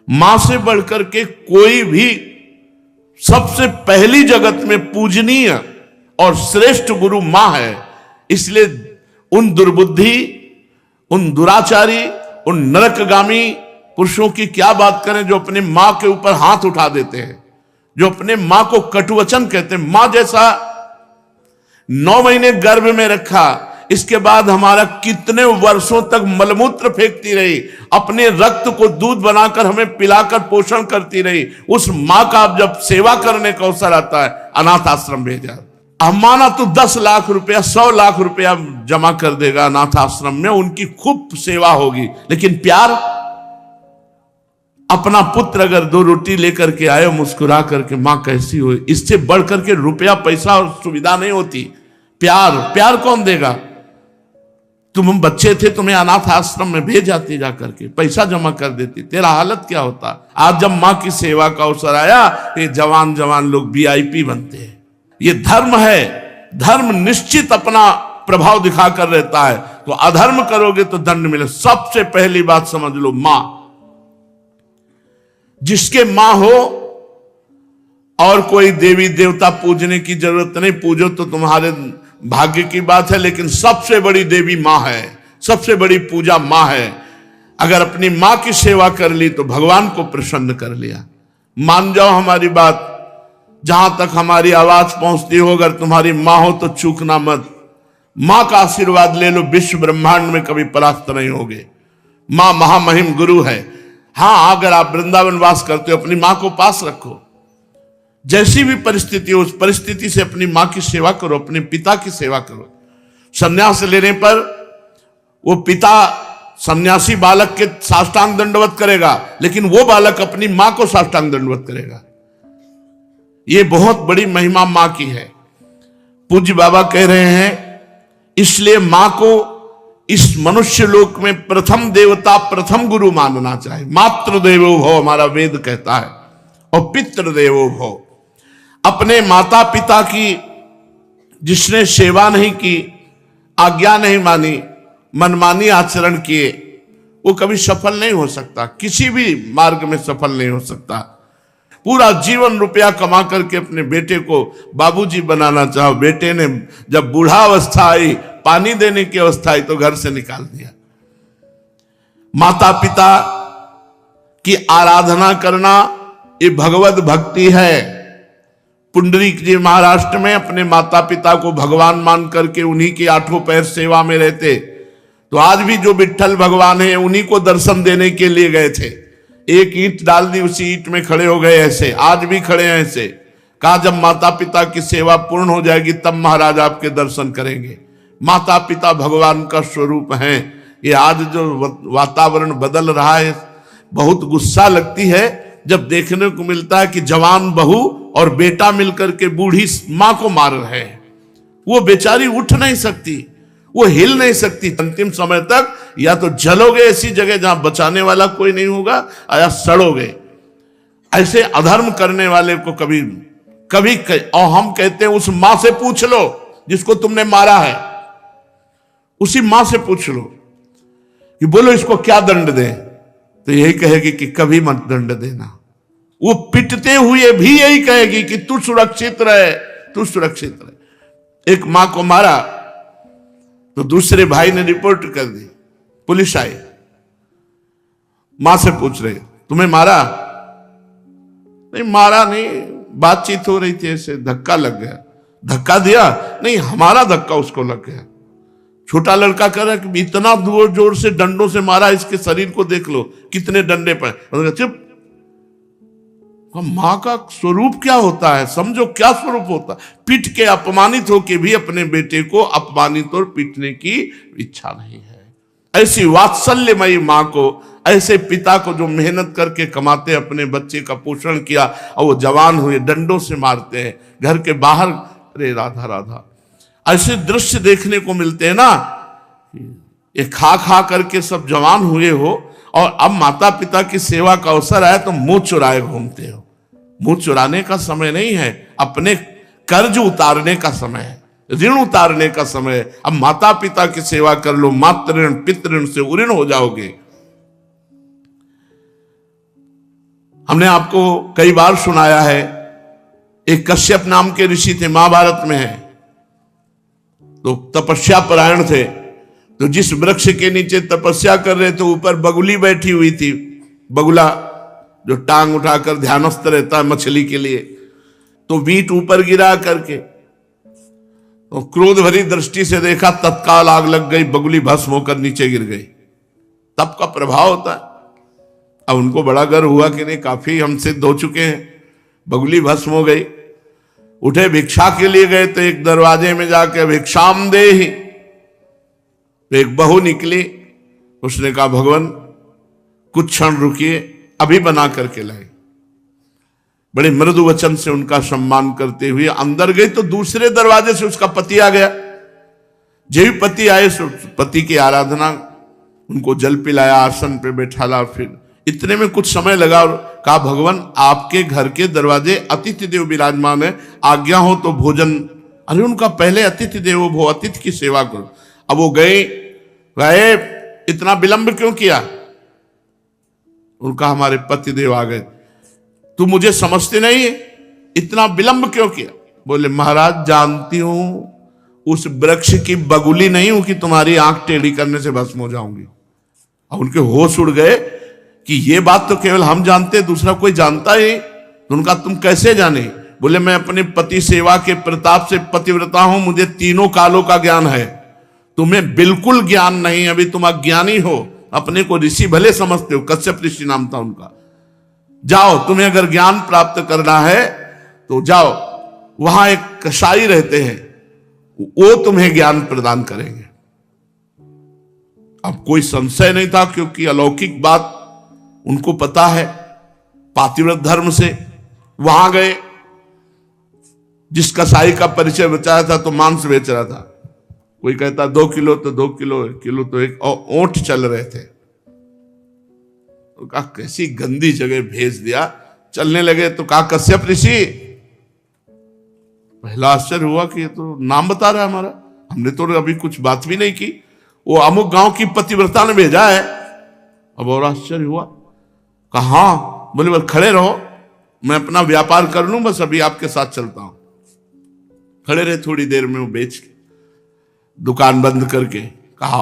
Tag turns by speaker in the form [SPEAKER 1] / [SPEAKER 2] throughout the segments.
[SPEAKER 1] मां से बढ़कर के कोई भी सबसे पहली जगत में पूजनीय और श्रेष्ठ गुरु मां है। इसलिए उन दुर्बुद्धि, उन दुराचारी, उन नरकगामी पुरुषों की क्या बात करें जो अपने मां के ऊपर हाथ उठा देते हैं, जो अपने मां को कटुवचन कहते हैं। मां जैसा 9 महीने गर्भ में रखा, इसके बाद हमारा कितने वर्षों तक मलमूत्र फेंकती रही, अपने रक्त को दूध बनाकर हमें पिलाकर पोषण करती रही, उस मां का अब जब सेवा करने का अवसर आता है, अनाथ आश्रम भेजा। माना तो 10 लाख रुपया, 100 लाख रुपया जमा कर देगा अनाथ आश्रम में, उनकी खूब सेवा होगी। लेकिन प्यार, अपना पुत्र अगर 2 रोटी लेकर के आए मुस्कुरा करके, मां कैसी हो, इससे बढ़ करके रुपया पैसा और सुविधा नहीं होती। प्यार कौन देगा? तुम बच्चे थे, तुम्हें अनाथ आश्रम में भेज जाती, जाकर के पैसा जमा कर देती, तेरा हालत क्या होता। आज जब मां की सेवा का अवसर आया, ये जवान लोग VIP बनते हैं। ये धर्म है, धर्म निश्चित अपना प्रभाव दिखाकर रहता है। तो अधर्म करोगे तो दंड मिले। सबसे पहली बात समझ लो, मां, जिसके मां हो और कोई देवी देवता पूजने की जरूरत नहीं, पूजो तो तुम्हारे भाग्य की बात है, लेकिन सबसे बड़ी देवी मां है, सबसे बड़ी पूजा मां है। अगर अपनी मां की सेवा कर ली तो भगवान को प्रसन्न कर लिया। मान जाओ हमारी बात, जहां तक हमारी आवाज पहुंचती हो, अगर तुम्हारी मां हो तो चूकना मत। मां का आशीर्वाद ले लो, विश्व ब्रह्मांड में कभी परास्त नहीं होगे। मां महामहिम गुरु है। हां, अगर आप वृंदावन वास करते हो, अपनी मां को पास रखो। जैसी भी परिस्थिति हो, उस परिस्थिति से अपनी मां की सेवा करो, अपने पिता की सेवा करो। संन्यास लेने पर वो पिता सन्यासी बालक के साष्टांग दंडवत करेगा, लेकिन वो बालक अपनी मां को साष्टांग दंडवत करेगा। ये बहुत बड़ी महिमा मां की है। पूज्य बाबा कह रहे हैं, इसलिए मां को इस मनुष्य लोक में प्रथम देवता, प्रथम गुरु मानना चाहिए। मातृ देवो भव हमारा वेद कहता है, और पितृ देवो भव। अपने माता पिता की जिसने सेवा नहीं की, आज्ञा नहीं मानी, मनमानी आचरण किए, वो कभी सफल नहीं हो सकता, किसी भी मार्ग में सफल नहीं हो सकता। पूरा जीवन रुपया कमा करके अपने बेटे को बाबूजी बनाना चाहो, बेटे ने जब बूढ़ा अवस्था आई, पानी देने की अवस्था आई, तो घर से निकाल दिया। माता पिता की आराधना करना ये भगवत भक्ति है। पुंडरीक जी महाराष्ट्र में अपने माता पिता को भगवान मान करके उन्हीं के 8 पैर सेवा में रहते। तो आज भी जो विट्ठल भगवान है, उन्हीं को दर्शन देने के लिए गए थे। एक ईंट डाल दी, उसी ईंट में खड़े हो गए। ऐसे आज भी खड़े हैं। ऐसे कहा, जब माता पिता की सेवा पूर्ण हो जाएगी तब महाराज आपके दर्शन करेंगे। माता पिता भगवान का स्वरूप है। ये आज जो वातावरण बदल रहा है, बहुत गुस्सा लगती है जब देखने को मिलता है कि जवान बहू और बेटा मिलकर के बूढ़ी मां को मार रहे हैं। वो बेचारी उठ नहीं सकती, वो हिल नहीं सकती। अंतिम समय तक या तो जलोगे ऐसी जगह जहां बचाने वाला कोई नहीं होगा, या सड़ोगे। ऐसे अधर्म करने वाले को कभी और हम कहते हैं उस मां से पूछ लो जिसको तुमने मारा है, उसी मां से पूछ लो कि बोलो इसको क्या दंड दें, तो यही कहेगी कि कभी मत दंड देना। वो पिटते हुए भी यही कहेगी कि तू सुरक्षित रहे, तू सुरक्षित रहे। एक मां को मारा तो दूसरे भाई ने रिपोर्ट कर दी, पुलिस आई, मां से पूछ रहे तुम्हें मारा? नहीं मारा नहीं, बातचीत हो रही थी, ऐसे धक्का लग गया। धक्का दिया? नहीं, हमारा धक्का उसको लग गया। छोटा लड़का कह रहा है कि इतना जोर से डंडों से मारा, इसके शरीर को देख लो कितने डंडे पर। चुप। मां का स्वरूप क्या होता है, समझो क्या स्वरूप होता है। पीट के अपमानित होके भी अपने बेटे को अपमानित और पीटने की इच्छा नहीं है। ऐसी वात्सल्यमयी मां को, ऐसे पिता को जो मेहनत करके कमाते, अपने बच्चे का पोषण किया और वो जवान हुए, डंडों से मारते हैं घर के बाहर। अरे राधा राधा, ऐसे दृश्य देखने को मिलते हैं ना। ये खा करके सब जवान हुए हो और अब माता पिता की सेवा का अवसर आया तो मुंह चुराए घूमते हो। मुंह चुराने का समय नहीं है, अपने कर्ज उतारने का समय है, ऋण उतारने का समय है। अब माता पिता की सेवा कर लो, मातृ ऋण पितृ ऋण से उऋण हो जाओगे। हमने आपको कई बार सुनाया है, एक कश्यप नाम के ऋषि थे, महाभारत में है, तो तपस्या परायण थे। तो जिस वृक्ष के नीचे तपस्या कर रहे थे ऊपर बगुली बैठी हुई थी, बगुला जो टांग उठाकर ध्यानस्थ रहता है मछली के लिए, तो बीट ऊपर गिरा करके तो क्रोध भरी दृष्टि से देखा, तत्काल आग लग गई, बगुली भस्म होकर नीचे गिर गई। तप का प्रभाव होता है। अब उनको बड़ा गर्व हुआ कि नहीं, काफी हम सिद्ध हो चुके हैं, बगुली भस्म हो गई। उठे भिक्षा के लिए गए तो एक दरवाजे में जाके भिक्षाम देहि, तो एक बहू निकली, उसने कहा भगवान कुछ क्षण रुकिए, अभी बना करके लाए। बड़े मृदु वचन से उनका सम्मान करते हुए अंदर गई तो दूसरे दरवाजे से उसका पति आ गया। जब भी पति आए पति की आराधना, उनको जल पिलाया, आसन पे बैठाला, फिर इतने में कुछ समय लगा और कहा भगवान आपके घर के दरवाजे अतिथि देव विराजमान है, आज्ञा हो तो भोजन। अरे उनका पहले अतिथि देवो भव, अतिथि की सेवा करो। अब वो गए, इतना विलंब क्यों किया? उनका हमारे पति देव आ गए, तू मुझे समझते नहीं है, इतना विलंब क्यों किया? बोले महाराज जानती हूं उस वृक्ष की बगुली नहीं हूं कि तुम्हारी आंख टेढ़ी करने से भस्म हो जाऊंगी। और उनके होश उड़ गए कि ये बात तो केवल हम जानते, दूसरा कोई जानता ही। तो उनका तुम कैसे जाने? बोले मैं अपने पति सेवा के प्रताप से पतिव्रता हूं, मुझे तीनों कालों का ज्ञान है, तुम्हें बिल्कुल ज्ञान नहीं, अभी तुम अज्ञानी हो, अपने को ऋषि भले समझते हो, कश्यप ऋषि नाम था उनका। जाओ, तुम्हें अगर ज्ञान प्राप्त करना है तो जाओ, वहां एक कसाई रहते हैं, वो तुम्हें ज्ञान प्रदान करेंगे। अब कोई संशय नहीं था क्योंकि अलौकिक बात उनको पता है, पातिव्रत धर्म से। वहां गए, जिस कसाई का परिचय बचाया था तो मांस बेच रहा था, कोई कहता 2 किलो तो 2 किलो, 1 किलो तो 1, और ओंठ चल रहे थे। तो कहा कैसी गंदी जगह भेज दिया, चलने लगे। तो कहा कश्यप ऋषि, पहला आश्चर्य हुआ कि ये तो नाम बता रहा है हमारा, हमने तो अभी कुछ बात भी नहीं की, वो अमुक गांव की पतिव्रता ने भेजा है। अब और आश्चर्य हुआ, कहा हाँ। बोले बस खड़े रहो, मैं अपना व्यापार कर लूं, बस अभी आपके साथ चलता हूं। खड़े रहे, थोड़ी देर में वो बेच के दुकान बंद करके कहा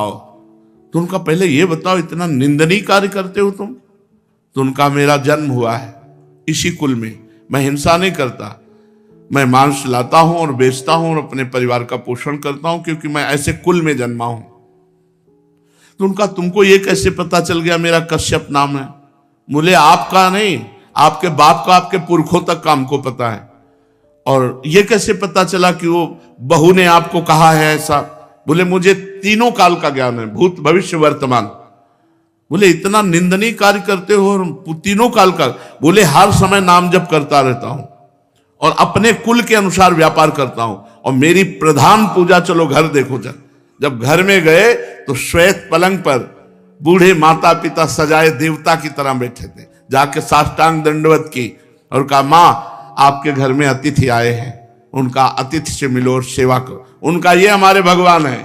[SPEAKER 1] तो उनका पहले ये बताओ इतना निंदनीय कार्य करते हो तुम? तो उनका मेरा जन्म हुआ है इसी कुल में, मैं हिंसा नहीं करता, मैं मांस लाता हूं और बेचता हूं और अपने परिवार का पोषण करता हूं क्योंकि मैं ऐसे कुल में जन्मा हूं। तो उनका तुमको ये कैसे पता चल गया मेरा कश्यप नाम है? बोले आपका नहीं, आपके बाप का, आपके पुरखों तक का हमको पता है। और ये कैसे पता चला कि वो बहू ने आपको कहा है ऐसा? बोले मुझे तीनों काल का ज्ञान है, भूत भविष्य वर्तमान। बोले इतना निंदनीय कार्य करते हो और तीनों काल का? बोले हर समय नाम जप करता रहता हूं और अपने कुल के अनुसार व्यापार करता हूं, और मेरी प्रधान पूजा, चलो घर देखो। जब घर में गए तो श्वेत पलंग पर बूढ़े माता पिता सजाए देवता की तरह बैठे थे, जाके साष्टांग दंडवत की और कहा मां आपके घर में अतिथि आए हैं, उनका अतिथि से मिलो और सेवा करो। उनका ये हमारे भगवान है,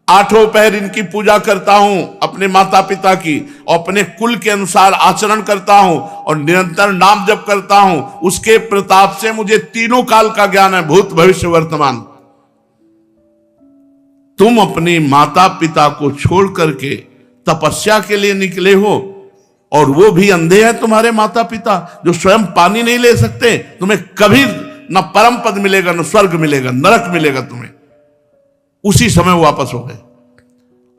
[SPEAKER 1] 8 पहर इनकी पूजा करता हूं, अपने माता पिता की, और अपने कुल के अनुसार आचरण करता हूं और निरंतर नाम जप करता हूं, उसके प्रताप से मुझे तीनों काल का ज्ञान है, भूत भविष्य वर्तमान। तुम अपने माता पिता को छोड़ करके तपस्या के लिए निकले हो, और वो भी अंधे हैं तुम्हारे माता पिता जो स्वयं पानी नहीं ले सकते, तुम्हें कभी न परम पद मिलेगा, न स्वर्ग मिलेगा, नरक मिलेगा तुम्हें। उसी समय वापस हो गए,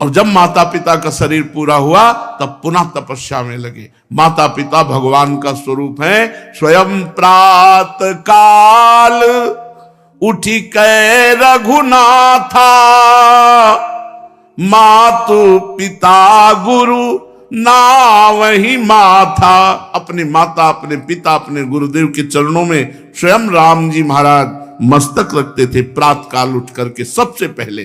[SPEAKER 1] और जब माता पिता का शरीर पूरा हुआ तब पुनः तपस्या में लगे। माता पिता भगवान का स्वरूप है। स्वयं प्रात काल उठी कै रघुनाथा, मातु पिता गुरु ना वही माथा। अपने माता, अपने पिता, अपने गुरुदेव के चरणों में स्वयं राम जी महाराज मस्तक रखते थे प्रात काल उठ करके। सबसे पहले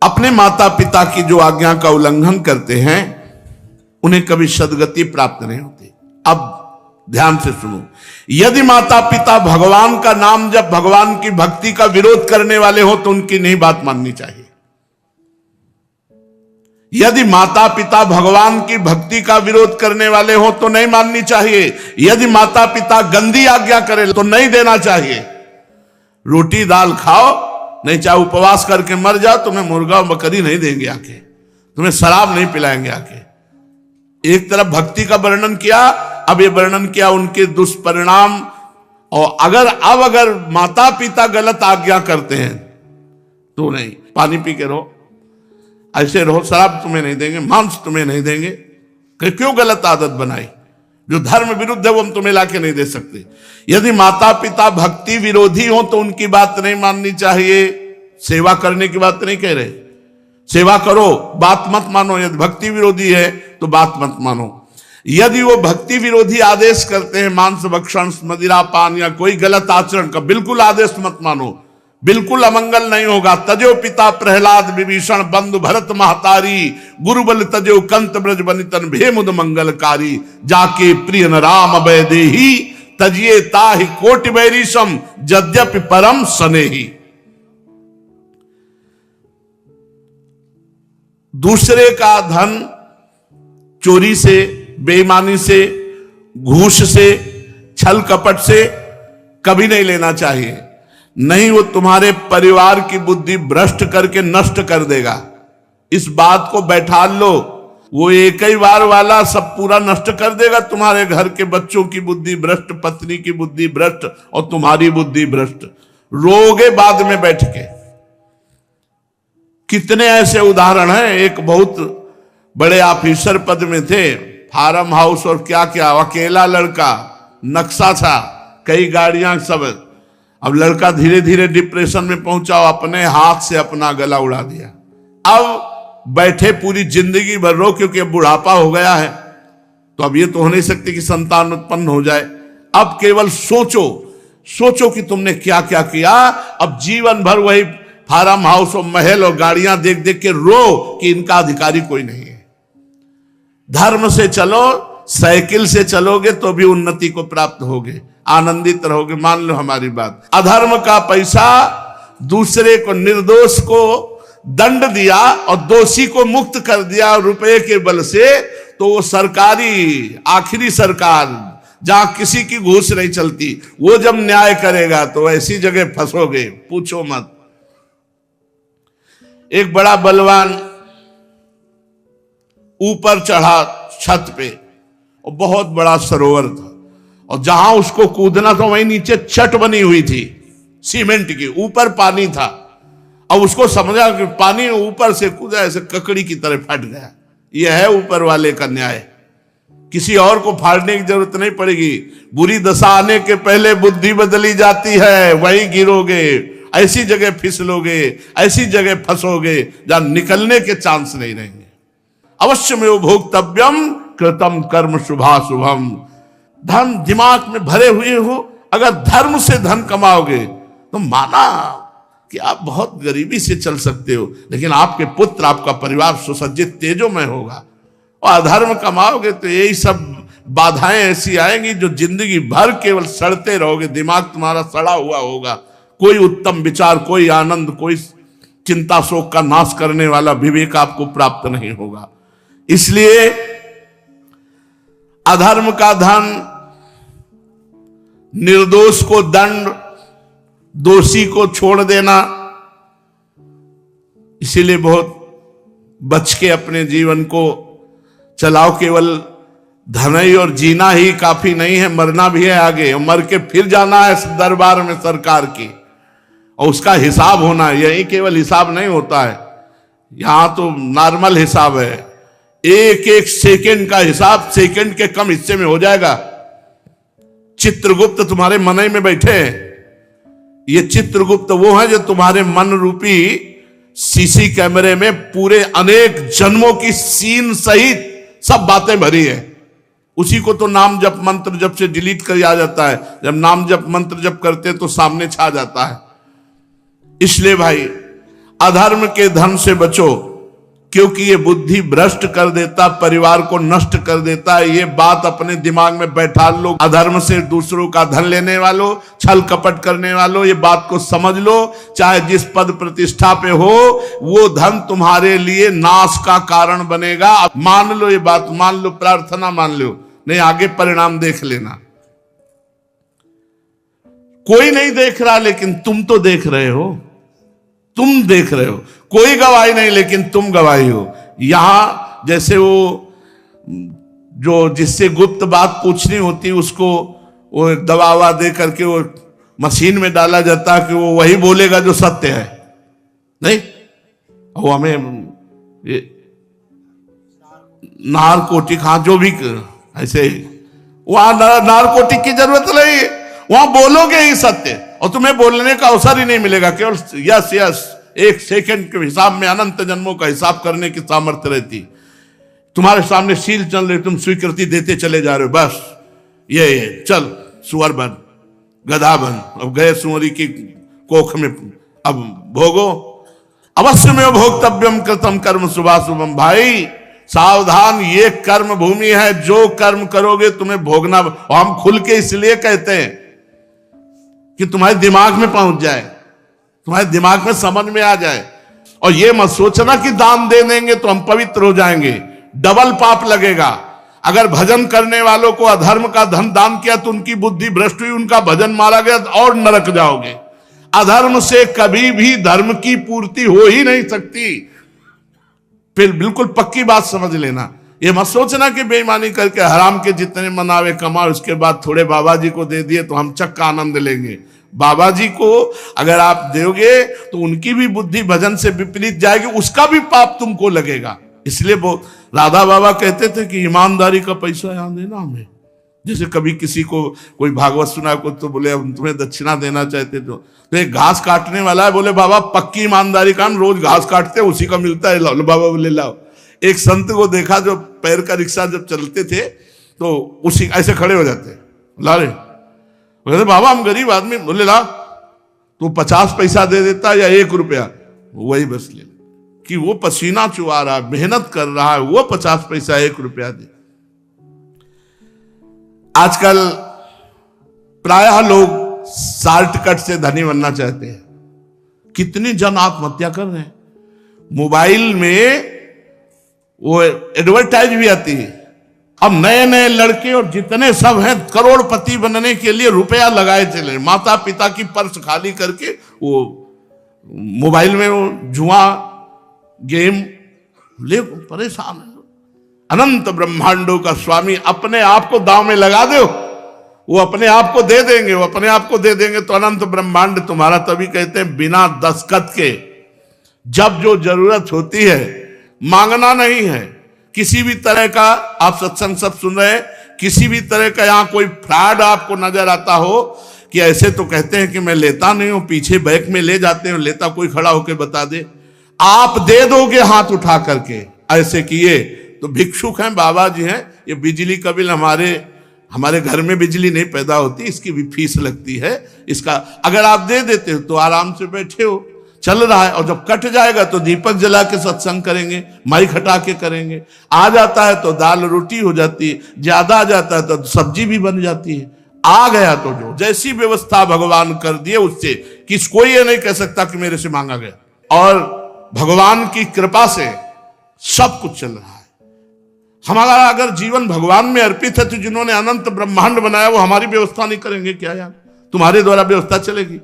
[SPEAKER 1] अपने माता पिता की जो आज्ञा का उल्लंघन करते हैं उन्हें कभी सद्गति प्राप्त नहीं होती। अब ध्यान से सुनो, यदि माता पिता भगवान का नाम जब भगवान की भक्ति का विरोध करने वाले हो तो उनकी नहीं बात माननी चाहिए। यदि माता पिता भगवान की भक्ति का विरोध करने वाले हो तो नहीं माननी चाहिए। यदि माता पिता गंदी आज्ञा करे तो नहीं देना चाहिए। रोटी दाल खाओ, नहीं चाहे उपवास करके मर जाओ, तुम्हें मुर्गा और बकरी नहीं देंगे आके, तुम्हें शराब नहीं पिलाएंगे आके। एक तरफ भक्ति का वर्णन किया, अब ये वर्णन किया उनके दुष्परिणाम। और अगर माता पिता गलत आज्ञा करते हैं तो नहीं, पानी पी के रहो, ऐसे रहो, शराब तुम्हें नहीं देंगे, मांस तुम्हें नहीं देंगे। क्यों गलत आदत बनाई? जो धर्म विरुद्ध है वो हम तुम्हें लाके नहीं दे सकते। यदि माता पिता भक्ति विरोधी हो तो उनकी बात नहीं माननी चाहिए। सेवा करने की बात नहीं कह रहे, सेवा करो, बात मत मानो। यदि भक्ति विरोधी है तो बात मत मानो। यदि वो भक्ति विरोधी आदेश करते हैं, मांस भक्षण, मदिरा पान या कोई गलत आचरण का, बिल्कुल आदेश मत मानो, बिल्कुल अमंगल नहीं होगा। तजो पिता प्रहलाद विभीषण बंधु भरत महतारी, गुरुबल तजो कंत ब्रज बनितन भेमुद मंगलकारी, जाके प्रिय न राम अभय देही, तजिए ताहि कोटि बैरीशम यद्यपि परम स्नेही। दूसरे का धन चोरी से, बेईमानी से, घूस से, छल कपट से कभी नहीं लेना चाहिए। नहीं, वो तुम्हारे परिवार की बुद्धि भ्रष्ट करके नष्ट कर देगा। इस बात को बैठा लो, वो एक ही बार वाला सब पूरा नष्ट कर देगा। तुम्हारे घर के बच्चों की बुद्धि भ्रष्ट, पत्नी की बुद्धि भ्रष्ट और तुम्हारी बुद्धि भ्रष्ट, रोगे बाद में बैठ के। कितने ऐसे उदाहरण हैं। एक बहुत बड़े ऑफिसर पद में थे, फार्म हाउस और क्या क्या, अकेला लड़का, नक्शा था, कई गाड़ियां सब। अब लड़का धीरे धीरे डिप्रेशन में पहुंचा, अपने हाथ से अपना गला उड़ा दिया। अब बैठे पूरी जिंदगी भर रो, क्योंकि अब बुढ़ापा हो गया है, तो अब ये तो हो नहीं सकती कि संतान उत्पन्न हो जाए। अब केवल सोचो कि तुमने क्या क्या किया। अब जीवन भर वही फार्म हाउस और महल और गाड़ियां देख देख के रो कि इनका अधिकारी कोई नहीं है। धर्म से चलो, साइकिल से चलोगे तो भी उन्नति को प्राप्त होगे, आनंदित रहोगे। मान लो हमारी बात। अधर्म का पैसा, दूसरे को, निर्दोष को दंड दिया और दोषी को मुक्त कर दिया रुपए के बल से, तो वो सरकारी, आखिरी सरकार जहां किसी की घूस नहीं चलती, वो जब न्याय करेगा तो ऐसी जगह फंसोगे, पूछो मत। एक बड़ा बलवान ऊपर चढ़ा छत पे, और बहुत बड़ा सरोवर था, और जहां उसको कूदना था वहीं नीचे चट बनी हुई थी सीमेंट की, ऊपर पानी था। अब उसको समझा कि पानी ऊपर से कूदा, ऐसे ककड़ी की तरह फट गया। यह है ऊपर वाले का न्याय। किसी और को फाड़ने की जरूरत नहीं पड़ेगी। बुरी दशा आने के पहले बुद्धि बदली जाती है, वहीं गिरोगे, ऐसी जगह फिसलोगे, ऐसी जगह फंसोगे जहां निकलने के चांस नहीं रहेंगे। अवश्य में भोक्तव्यम कृतम कर्म शुभाशुभम। धन दिमाग में भरे हुए हो, अगर धर्म से धन कमाओगे तो माना कि आप बहुत गरीबी से चल सकते हो, लेकिन आपके पुत्र, आपका परिवार सुसज्जित तेजोमय होगा। और अधर्म कमाओगे तो यही सब बाधाएं ऐसी आएंगी जो जिंदगी भर केवल सड़ते रहोगे। दिमाग तुम्हारा सड़ा हुआ होगा, कोई उत्तम विचार, कोई आनंद, कोई चिंता शोक का नाश करने वाला विवेक आपको प्राप्त नहीं होगा। इसलिए अधर्म का धन, निर्दोष को दंड, दोषी को छोड़ देना, इसीलिए बहुत बच के अपने जीवन को चलाओ। केवल धन ही और जीना ही काफी नहीं है, मरना भी है आगे, और मर के फिर जाना है दरबार में सरकार की, और उसका हिसाब होना है। यही केवल हिसाब नहीं होता है, यहां तो नॉर्मल हिसाब है। एक एक सेकंड का हिसाब सेकंड के कम हिस्से में हो जाएगा। चित्रगुप्त तुम्हारे मन में बैठे हैं। ये चित्रगुप्त वो है जो तुम्हारे मन रूपी सीसी कैमरे में पूरे अनेक जन्मों की सीन सहित सब बातें भरी है। उसी को तो नाम जप मंत्र जप से डिलीट कर आ जाता है। जब नाम जप मंत्र जप करते तो सामने छा जाता है। इसलिए भाई, अधर्म के धन से बचो। क्योंकि ये बुद्धि भ्रष्ट कर देता, परिवार को नष्ट कर देता है। ये बात अपने दिमाग में बैठा लो, अधर्म से दूसरों का धन लेने वालों, छल कपट करने वालों, ये बात को समझ लो। चाहे जिस पद प्रतिष्ठा पे हो, वो धन तुम्हारे लिए नाश का कारण बनेगा। अब मान लो, ये बात मान लो, प्रार्थना मान लो, नहीं आगे परिणाम देख लेना। कोई नहीं देख रहा, लेकिन तुम तो देख रहे हो, तुम देख रहे हो। कोई गवाही नहीं, लेकिन तुम गवाही हो। यहां जैसे वो जो जिससे गुप्त बात पूछनी होती, उसको वो दबावा दे करके वो मशीन में डाला जाता है कि वो वही बोलेगा जो सत्य है। नहीं, वो हमें नारकोटिक, हाँ जो भी ऐसे, वहां नारकोटिक की जरूरत नहीं है। वहां बोलोगे ही सत्य, और तुम्हें बोलने का अवसर ही नहीं मिलेगा। केवल यस यस, एक सेकंड के हिसाब में अनंत जन्मों का हिसाब करने की सामर्थ्य रहती। तुम्हारे सामने शील चल रही, तुम स्वीकृति देते चले जा रहे हो। बस ये चल सुअर बन, गधा बन, अब गए सुअरी की कोख में, अब भोगो। अवश्य में भोक्तव्यम कृतम कर्म शुभाशुभम। भाई सावधान, ये कर्म भूमि है, जो कर्म करोगे तुम्हें भोगना। हम खुल के इसलिए कहते हैं कि तुम्हारे दिमाग में पहुंच जाए, तुम्हारे दिमाग में समझ में आ जाए। और ये मत सोचना कि दान दे देंगे तो हम पवित्र हो जाएंगे, डबल पाप लगेगा। अगर भजन करने वालों को अधर्म का धन दान किया तो उनकी बुद्धि भ्रष्ट हुई, उनका भजन मारा गया और नरक जाओगे। अधर्म से कभी भी धर्म की पूर्ति हो ही नहीं सकती। फिर बिल्कुल पक्की बात समझ लेना। ये मत सोचना कि बेईमानी करके हराम के जितने मनावे कमा, उसके बाद थोड़े बाबा जी को दे दिए तो हम चक्का आनंद लेंगे। बाबा जी को अगर आप दोगे तो उनकी भी बुद्धि भजन से विपरीत जाएगी, उसका भी पाप तुमको लगेगा। इसलिए वो राधा बाबा कहते थे कि ईमानदारी का पैसा यहां देना हमें। जैसे कभी किसी को कोई भागवत सुना को तो बोले हम तुम्हें दक्षिणा देना चाहते, तो एक घास काटने वाला है, बोले बाबा पक्की ईमानदारी का, हम रोज घास काटते हैं, उसी का मिलता है, लाओ। बाबा बोले लाओ। एक संत को देखा जो पैर का रिक्शा जब चलते थे तो उसी ऐसे खड़े हो जाते, ला रहे, बोले बाबा हम गरीब आदमी। बोले ला, तो 50 पैसा दे देता या 1 रुपया, वही बस ले, कि वो पसीना चुआ रहा है, मेहनत कर रहा है, वो 50 पैसा 1 रुपया दे। आजकल प्रायः लोग शॉर्टकट से धनी बनना चाहते हैं। कितनी जन आत्महत्या कर रहे हैं। मोबाइल में वो एडवर्टाइज भी आती है, अब नए नए लड़के और जितने सब हैं करोड़पति बनने के लिए रुपया लगाए चले, माता पिता की पर्स खाली करके वो मोबाइल में वो जुआ गेम ले परेशान है। अनंत ब्रह्मांडों का स्वामी अपने आप को दांव में लगा दो, वो अपने आप को दे देंगे, वो अपने आप को दे देंगे तो अनंत ब्रह्मांड तुम्हारा। तभी कहते हैं बिना दस्तखत के जब जो जरूरत होती है, मांगना नहीं है किसी भी तरह का। आप सत्संग सब सुन रहे हैं, किसी भी तरह का यहां कोई फ्रॉड आपको नजर आता हो कि ऐसे तो कहते हैं कि मैं लेता नहीं हूं, पीछे बैग में ले जाते हैं, लेता कोई खड़ा होकर बता दे, आप दे दोगे हाथ उठा करके। ऐसे किए तो भिक्षुक हैं, बाबा जी हैं। ये बिजली का बिल हमारे घर में बिजली नहीं पैदा होती, इसकी भी फीस लगती है। इसका अगर आप दे देते हो तो आराम से बैठे हो, चल रहा है, और जब कट जाएगा तो दीपक जला के सत्संग करेंगे, माइक हटा के करेंगे। आ जाता है तो दाल रोटी हो जाती है, ज्यादा आ जाता है तो सब्जी भी बन जाती है। आ गया तो जो जैसी व्यवस्था भगवान कर दिए उससे कोई ये नहीं कह सकता कि मेरे से मांगा गया। और भगवान की कृपा से सब कुछ चल रहा है। हमारा अगर जीवन भगवान में अर्पित है तो जिन्होंने अनंत ब्रह्मांड बनाया वो हमारी व्यवस्था नहीं करेंगे क्या यार? तुम्हारे द्वारा व्यवस्था चलेगी।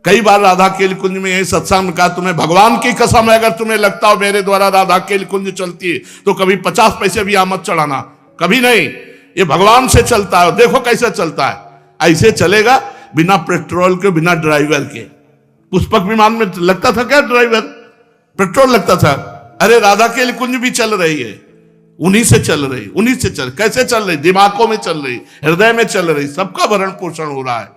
[SPEAKER 1] कई बार राधा केल कुंज में यही सत्संग में कहा, तुम्हें भगवान की कसम है अगर तुम्हें लगता हो मेरे द्वारा राधा केल कुंज चलती है तो कभी 50 पैसे भी आमद चढ़ाना, कभी नहीं। ये भगवान से चलता है, देखो कैसे चलता है। ऐसे चलेगा बिना पेट्रोल के, बिना ड्राइवर के। पुष्पक विमान में लगता था क्या ड्राइवर? पेट्रोल लगता था। अरे राधा केल कुंज भी चल रही है, उन्हीं से चल रही, उन्हीं से चल। कैसे चल रही? दिमागों में चल रही, हृदय में चल रही, सबका भरण पोषण हो रहा है।